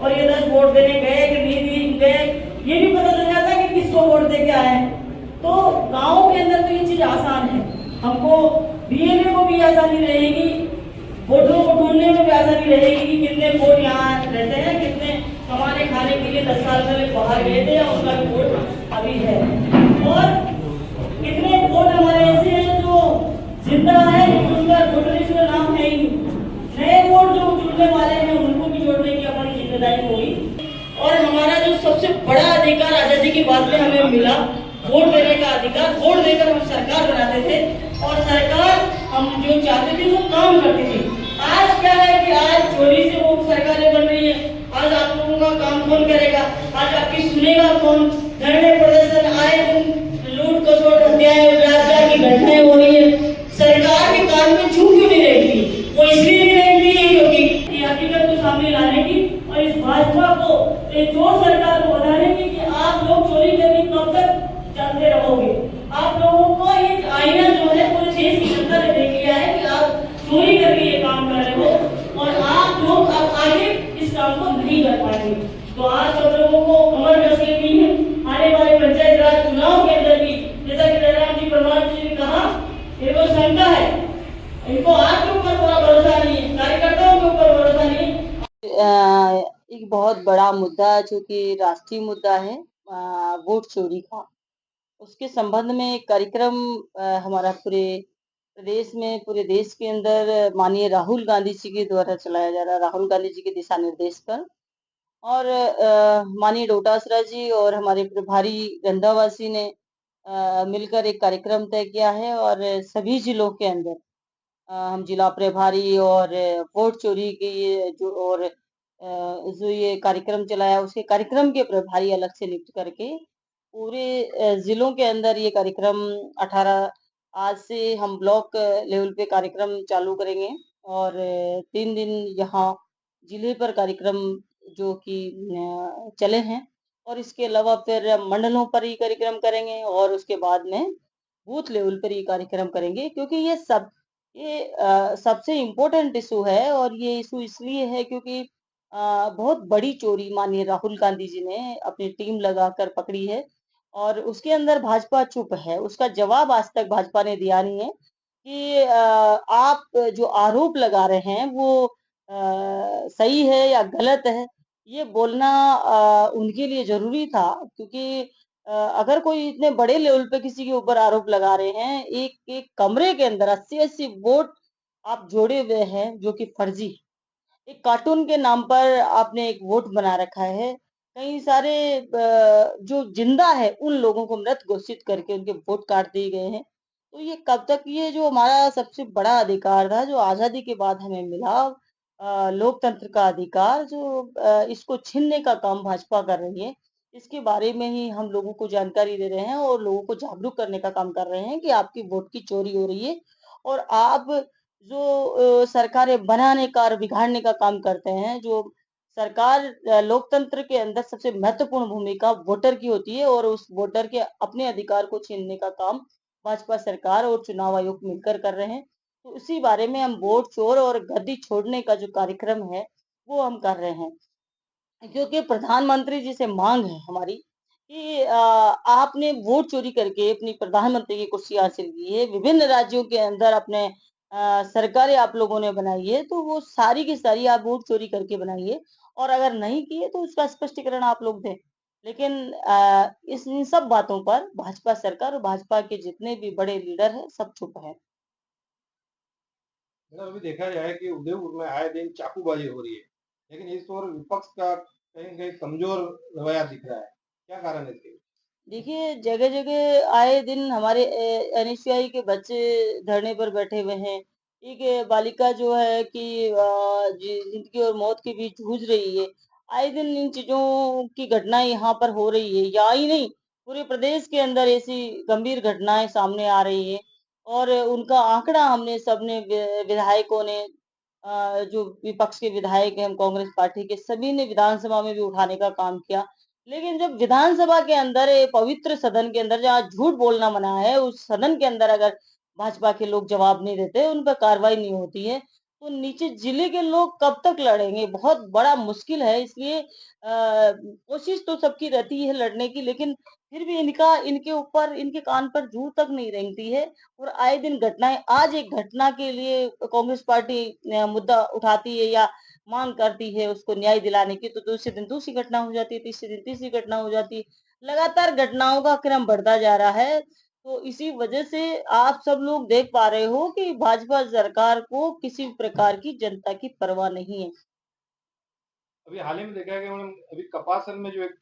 और ये 10 वोट देने गए कि नहीं गए ये भी पता चल जाता है कि किसको वोट दे के आए। तो गाँव के अंदर तो ये चीज आसान है, हमको डीएनए को भी आसानी रहेगी, वोटरों को ढूंढने में भी आसानी रहेगी कि कितने वोट यहाँ रहते हैं, कितने कमाने खाने के लिए 10 साल पहले बाहर गए थे या उनका भी वोट अभी है, और कितने वोट हमारे ऐसे हैं जो जिंदा है उनका वोटर लिस्ट में नाम है ही, नए वोट जो जुड़ने वाले हैं उनको भी जोड़ने की हमारी जिम्मेदारी होगी। और हमारा जो सबसे बड़ा अधिकार आजादी के बाद में हमें मिला, वोट देने का अधिकार, वोट देकर हम सरकार बनाते थे और सरकार हम जो चाहते थे वो काम करते थे। आज क्या है कि आज चोरी से वो सरकारें बन रही है, आज आप लोगों का काम कौन करेगा, आज आपकी सुनेगा कौन, धरने प्रदर्शन आए दिन लूट खसोट हत्याएं बलात्कार की घटनाएं हो रही है, सरकार के कान में छू क्यों नहीं रहती, वो इसलिए नहीं रहती है क्योंकि ये हकीकत को सामने लाने की और इस भाजपा को एक चोर सरकार को बताने की कि आप लोग चोरी करके कब तक चलते रहोगे। आप लोगों को ये आईना जो है पूरे देश की जनता ने देख लिया है कि आप चोरी करके ये काम कर रहे हो और आप लोग अब आगे इस काम को नहीं कर पाएंगे। तो आज सब लोगों को कमर कस के भी है, आने वाले पंचायत राज चुनाव के अंदर भी जैसा कि जयराम जी परमार जी ने कहा, इनको शंका है, इनको आपके ऊपर पूरा भरोसा नहीं है, कार्यकर्ताओं के ऊपर भरोसा नहीं है। एक बहुत बड़ा मुद्दा जो कि राष्ट्रीय मुद्दा है, वोट चोरी का, उसके संबंध में एक कार्यक्रम हमारा पूरे प्रदेश में, पूरे देश के अंदर माननीय राहुल गांधी जी के द्वारा चलाया जा रहा है, राहुल गांधी जी के दिशा निर्देश पर। और माननीय डोटासरा जी और हमारे प्रभारी रंधावासी ने मिलकर एक कार्यक्रम तय किया है और सभी जिलों के अंदर हम जिला प्रभारी और वोट चोरी की ये जो और जो ये कार्यक्रम चलाया उसके कार्यक्रम के प्रभारी अलग से नियुक्त करके पूरे जिलों के अंदर ये कार्यक्रम 18 आज से हम ब्लॉक लेवल पे कार्यक्रम चालू करेंगे और 3 दिन यहाँ जिले पर कार्यक्रम जो कि चले हैं और इसके अलावा फिर मंडलों पर ही कार्यक्रम करेंगे और उसके बाद में बूथ लेवल पर ये कार्यक्रम करेंगे, क्योंकि ये सबसे इम्पोर्टेंट इशू है और ये इशू इसलिए है क्योंकि बहुत बड़ी चोरी माननीय राहुल गांधी जी ने अपनी टीम लगाकर पकड़ी है और उसके अंदर भाजपा चुप है, उसका जवाब आज तक भाजपा ने दिया नहीं है कि आप जो आरोप लगा रहे हैं वो सही है या गलत है, ये बोलना उनके लिए जरूरी था, क्योंकि अगर कोई इतने बड़े लेवल पे किसी के ऊपर आरोप लगा रहे हैं, एक एक कमरे के अंदर 80-80 वोट आप जोड़े हुए हैं जो कि फर्जी है। एक कार्टून के नाम पर आपने एक वोट बना रखा है, कई सारे जो जिंदा है उन लोगों को मृत घोषित करके उनके वोट काट दिए गए हैं। तो ये कब तक, ये जो हमारा सबसे बड़ा अधिकार था जो आजादी के बाद हमें मिला, लोकतंत्र का अधिकार जो इसको छीनने का काम भाजपा कर रही है, इसके बारे में ही हम लोगों को जानकारी दे रहे हैं और लोगों को जागरूक करने का काम कर रहे हैं कि आपकी वोट की चोरी हो रही है और आप जो सरकारें बनाने का और बिगाड़ने का काम करते हैं, जो सरकार लोकतंत्र के अंदर सबसे महत्वपूर्ण भूमिका वोटर की होती है और उस वोटर के अपने अधिकार को छीनने का काम भाजपा सरकार और चुनाव आयोग मिलकर कर रहे हैं। तो इसी बारे में हम वोट चोर और गद्दी छोड़ने का जो कार्यक्रम है, वो हम कर रहे हैं। क्योंकि प्रधानमंत्री जी से मांग है हमारी कि आपने वोट चोरी करके अपनी प्रधानमंत्री की कुर्सी हासिल की है, विभिन्न राज्यों के अंदर अपने सरकारें आप लोगों ने बनाई है, तो वो सारी की सारी आप वोट चोरी करके बनाइए और अगर नहीं किए तो उसका स्पष्टीकरण आप लोग दें। लेकिन इस इन सब बातों पर भाजपा सरकार और भाजपा के जितने भी बड़े लीडर हैं, सब चुप है। मतलब अभी देखा जाए कि उदयपुर में आए दिन चाकूबाजी हो रही है, लेकिन इस ओर विपक्ष का कहीं कहीं कमजोर रवैया दिख रहा है। क्या कारण है इसके? देखिए, जगह-जगह आए दिन हमारे एनएसयूआई के बच्चे धरने पर बैठे हुए हैं। एक बालिका जो है कि ज़िंदगी और मौत के बीच जूझ रही है। आए दिन इन चीज़ों की घटनाएँ यहाँ पर हो रही है। यहाँ ही नहीं, पूरे प्रदेश के अंदर ऐसी गंभीर घटनाएँ सामने आ रही हैं और उनका आँकड़ा हमने सबने विधायकों ने, जो विपक्ष के विधायक हैं, हम कांग्रेस पार्टी के सभी ने विधानसभा में भी उठाने का काम किया। लेकिन जब विधानसभा के अंदर, पवित्र सदन के अंदर जहाँ झूठ बोलना मना है, उस सदन के अंदर अगर भाजपा के लोग जवाब नहीं देते, उन पर कार्रवाई नहीं होती है, तो नीचे जिले के लोग कब तक लड़ेंगे? बहुत बड़ा मुश्किल है, इसलिए कोशिश तो सबकी रहती है लड़ने की, लेकिन फिर भी इनके ऊपर इनके कान पर जू तक नहीं रेंगती है और आए दिन घटनाएँ, आज एक घटना के लिए कांग्रेस पार्टी मुद्दा उठाती है या माँग करती है उसको न्याय दिलाने की, तो दूसरे दिन दूसरी घटना हो जाती है, तीसरे दिन तीसरी घटना हो जाती है। लगातार घटनाओं का क्रम बढ़ता जा रहा है। तो इसी वजह से आप सब लोग देख पा रहे हो कि भाजपा सरकार को किसी प्रकार की जनता की परवाह नहीं है। अभी हाल ही में देखा गया मैडम, अभी कपासन में जो एक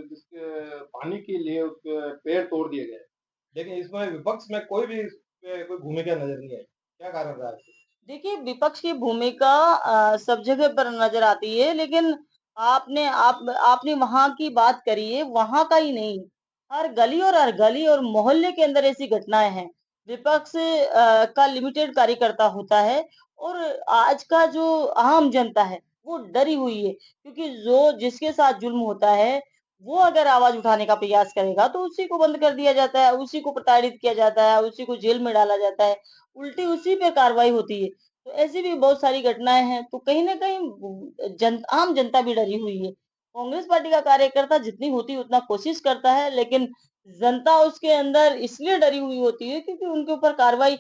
जिसके पानी के लिए उसके पेड़ तोड़ दिए गए, लेकिन इसमें विपक्ष में कोई भी इस पे कोई भूमिका नजर नहीं आई। क्या कारण रहा है? देखिए, विपक्ष की भूमिका सब जगह पर नज़र आती है, लेकिन आपने वहाँ की बात करी है, वहाँ का ही नहीं, हर गली और मोहल्ले के अंदर ऐसी घटनाएँ हैं। विपक्ष का लिमिटेड कार्यकर्ता होता है और आज का जो आम जनता है, वो डरी हुई है, क्योंकि जो जिसके साथ जुल्म होता है, वो अगर आवाज़ उठाने का प्रयास करेगा, तो उसी को बंद कर दिया जाता है, उसी को प्रताड़ित किया जाता है, उसी को जेल में डाला जाता है, उल्टी उसी पे कार्रवाई होती है। तो ऐसी भी बहुत सारी घटनाएँ हैं, तो कहीं न कहीं आम जनता भी डरी हुई है। कांग्रेस पार्टी का कार्यकर्ता जितनी होती है उतना कोशिश करता है, लेकिन जनता उसके अंदर इसलिए डरी हुई होती है क्योंकि उनके ऊपर कार्रवाई,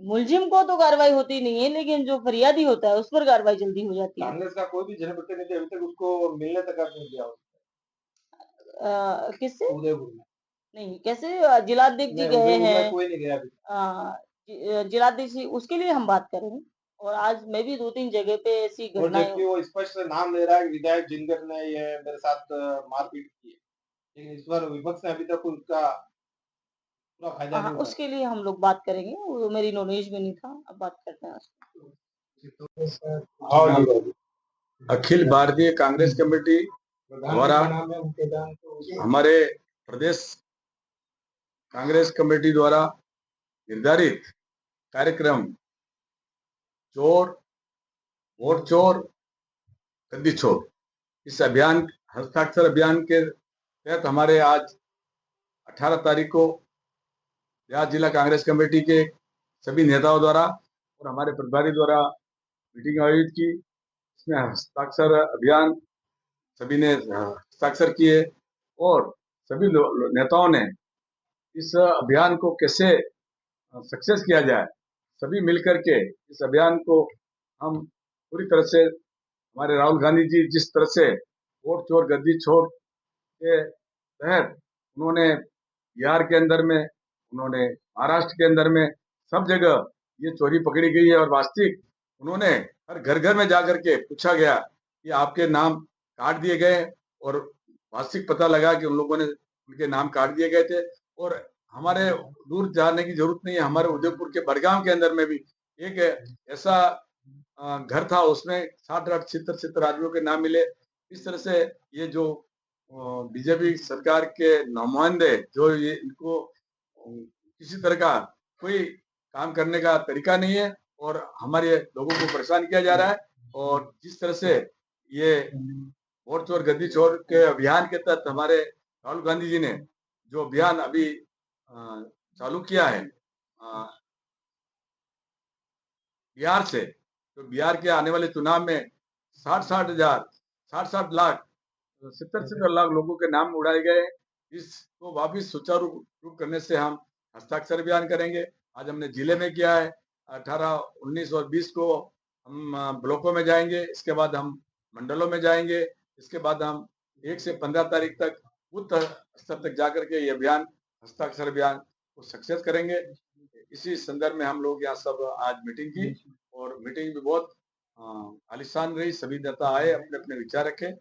मुल्जिम को तो कार्रवाई होती नहीं है, लेकिन जो फरियादी होता है उस पर कार्रवाई जल्दी हो जाती है। कांग्रेस का कोई भी जनप्रतिनिधि अभी तक उसको मिलने तक का नहीं दिया किससे? उदयपुर में। नहीं, कैसे जिलाध्यक्ष जी नहीं, गए उदयपुर में हैं। कोई नहीं गया अभी। जिलाधीश जी, उसके लिए हम बात करेंगे और आज मैं भी 2-3 जगह पे ऐसी और घटनाएँ। जबकि वो स्पष्ट नाम ले रहा है कि विधायक जिनकर ने ये मेरे साथ मारपीट की है, लेकिन इस बार विपक्ष ने अभी तक उसका पूरा फायदा हाँ, नहीं उठाया। उसके लिए हम लोग बात करेंगे, वो मेरी नॉलेज में नहीं था, अब बात करते हैं उसपे। हाँ जी। अखिल भारतीय कांग्रेस कमेटी द्वारा हमारे प्रदेश कांग्रेस कमेटी द्वारा निर्धारित कार्यक्रम चोर वोट चोर गद्दी छोर, इस अभियान हस्ताक्षर अभियान के तहत हमारे आज 18 तारीख को बिहार जिला कांग्रेस कमेटी के सभी नेताओं द्वारा और हमारे प्रभारी द्वारा मीटिंग आयोजित की। इसमें हस्ताक्षर अभियान सभी ने हस्ताक्षर किए और सभी नेताओं ने इस अभियान को कैसे सक्सेस किया जाए, सभी मिलकर के इस अभियान को हम पूरी तरह से, हमारे राहुल गांधी जी जिस तरह से वोट चोर गद्दी छोड़ के तहत उन्होंने बिहार के अंदर में, उन्होंने महाराष्ट्र के अंदर में सब जगह ये चोरी पकड़ी गई है और वास्तविक उन्होंने हर घर घर में जाकर के पूछा गया कि आपके नाम काट दिए गए और वास्तविक पता लगा कि उन लोगों ने उनके नाम काट दिए गए थे। और हमारे दूर जाने की जरूरत नहीं है, हमारे उदयपुर के बड़गांव के अंदर में भी एक ऐसा घर था, उसमें 60 छितर आदमियों के नाम मिले। इस तरह से ये जो बीजेपी सरकार के नुमाइंदे जो ये इनको किसी तरह का कोई काम करने का तरीका नहीं है और हमारे लोगों को परेशान किया जा रहा है। और जिस तरह से ये वोट चोर गद्दी चोर के अभियान के तहत हमारे राहुल गांधी जी ने जो अभियान अभी चालू किया है बिहार से, तो बिहार के आने वाले चुनाव में 60 लाख 70 लाख लोगों के नाम उड़ाए गए। इसको वापिस सुचारू रूप करने से हम हस्ताक्षर अभियान करेंगे। आज हमने जिले में किया है, 18, 19 और 20 को हम ब्लॉकों में जाएंगे, इसके बाद हम मंडलों में जाएंगे, इसके बाद हम 1 से 15 तारीख तक बूथ स्तर तक जाकर के ये अभियान हस्ताक्षर अभियान को सक्सेस करेंगे। इसी संदर्भ में हम लोग यहाँ सब आज मीटिंग की और मीटिंग भी बहुत आलिशान रही। सभी नेता आए, अपने अपने विचार रखे